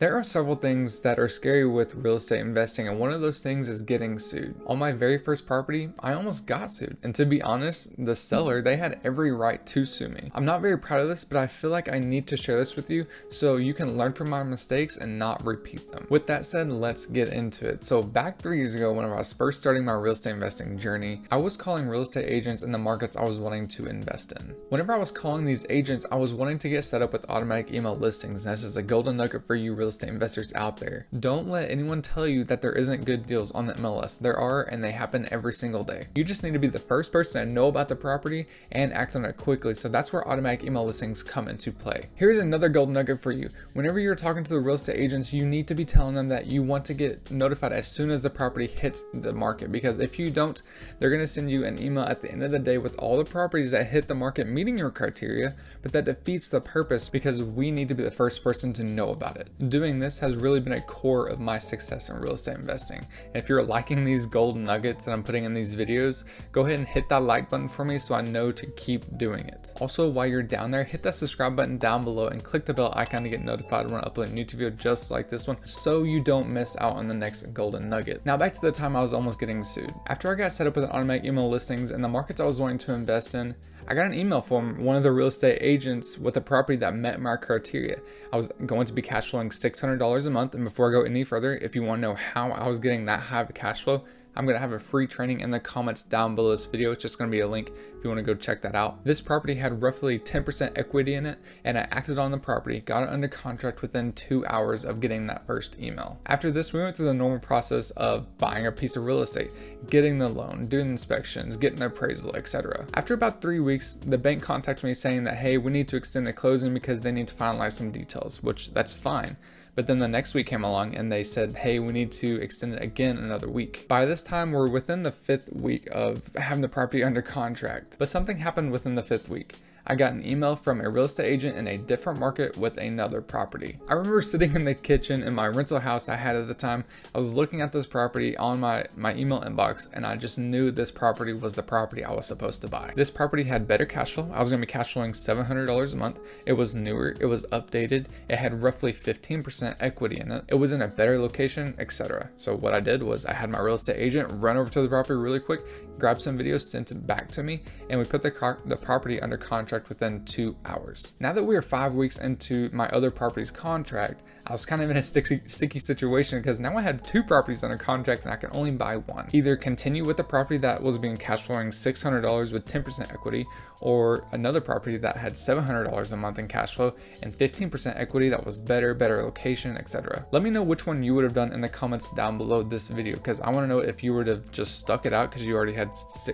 There are several things that are scary with real estate investing, and one of those things is getting sued. On my very first property, I almost got sued. And to be honest, the seller, they had every right to sue me. I'm not very proud of this, but I feel like I need to share this with you so you can learn from my mistakes and not repeat them. With that said, let's get into it. So back 3 years ago, when I was first starting my real estate investing journey, I was calling real estate agents in the markets I was wanting to invest in. Whenever I was calling these agents, I was wanting to get set up with automatic email listings. And this is a golden nugget for you real estate investors out there. Don't let anyone tell you that there isn't good deals on the MLS. There are, and they happen every single day. You just need to be the first person to know about the property and act on it quickly. So that's where automatic email listings come into play. Here's another golden nugget for you. Whenever you're talking to the real estate agents, you need to be telling them that you want to get notified as soon as the property hits the market, because if you don't, they're going to send you an email at the end of the day with all the properties that hit the market meeting your criteria, but that defeats the purpose because we need to be the first person to know about it. Doing this has really been a core of my success in real estate investing. And if you're liking these golden nuggets that I'm putting in these videos, go ahead and hit that like button for me so I know to keep doing it. Also, while you're down there, hit that subscribe button down below and click the bell icon to get notified when I upload a new video just like this one, so you don't miss out on the next golden nugget. Now back to the time I was almost getting sued. After I got set up with automatic email listings and the markets I was wanting to invest in, I got an email from one of the real estate agents with a property that met my criteria. I was going to be cash flowing $600 a month, and before I go any further, if you want to know how I was getting that high of a cash flow, I'm going to have a free training in the comments down below this video. It's just going to be a link if you want to go check that out. This property had roughly 10% equity in it, and I acted on the property, got it under contract within 2 hours of getting that first email. After this, we went through the normal process of buying a piece of real estate, getting the loan, doing inspections, getting the appraisal, etc. After about 3 weeks, the bank contacted me saying that, hey, we need to extend the closing because they need to finalize some details, which that's fine. But then the next week came along and they said, hey, we need to extend it again another week. By this time, we're within the 5th week of having the property under contract. But something happened within the 5th week. I got an email from a real estate agent in a different market with another property. I remember sitting in the kitchen in my rental house I had at the time. I was looking at this property on my email inbox, and I just knew this property was the property I was supposed to buy. This property had better cash flow. I was going to be cash flowing $700 a month. It was newer. It was updated. It had roughly 15% equity in it. It was in a better location, etc. So what I did was I had my real estate agent run over to the property really quick, grab some videos, sent it back to me, and we put the property under contract within 2 hours. Now that we are 5 weeks into my other property's contract, I was kind of in a sticky situation because now I had 2 properties under contract and I can only buy one. Either continue with the property that was being cash flowing $600 with 10% equity, or another property that had $700 a month in cash flow and 15% equity that was better location, etc. Let me know which one you would have done in the comments down below this video, because I want to know if you would have just stuck it out because you already had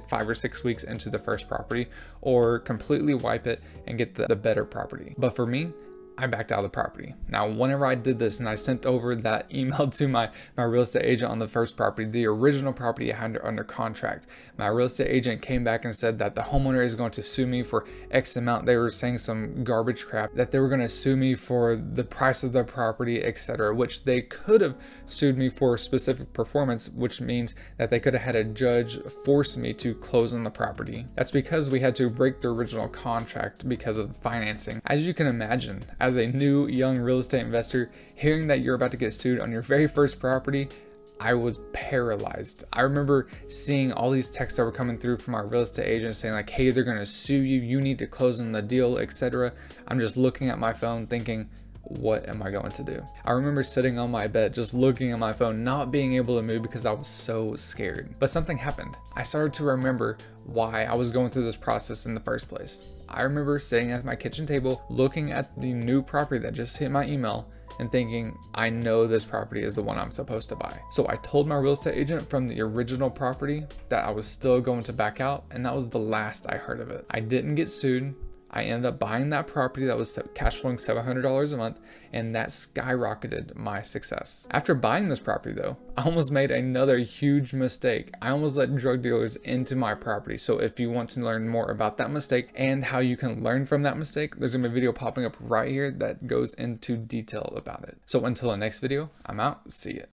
5 or 6 weeks into the first property, or completely wipe it and get the better property. But for me, I backed out of the property. Now, whenever I did this and I sent over that email to my real estate agent on the first property, the original property I had under contract, my real estate agent came back and said that the homeowner is going to sue me for X amount. They were saying some garbage crap, that they were going to sue me for the price of the property, etc., which they could have sued me for specific performance, which means that they could have had a judge force me to close on the property. That's because we had to break the original contract because of financing. As you can imagine, as a new young real estate investor, hearing that you're about to get sued on your very first property, I was paralyzed. I remember seeing all these texts that were coming through from our real estate agent saying like, hey, they're gonna sue you, you need to close on the deal, etc. I'm just looking at my phone thinking, what am I going to do? I remember sitting on my bed, just looking at my phone, not being able to move because I was so scared. But something happened. I started to remember why I was going through this process in the first place. I remember sitting at my kitchen table, looking at the new property that just hit my email and thinking, I know this property is the one I'm supposed to buy. So I told my real estate agent from the original property that I was still going to back out, and that was the last I heard of it. I didn't get sued. I ended up buying that property that was cash flowing $700 a month, and that skyrocketed my success. After buying this property though, I almost made another huge mistake. I almost let drug dealers into my property. So if you want to learn more about that mistake and how you can learn from that mistake, there's gonna be a video popping up right here that goes into detail about it. So until the next video, I'm out, see ya.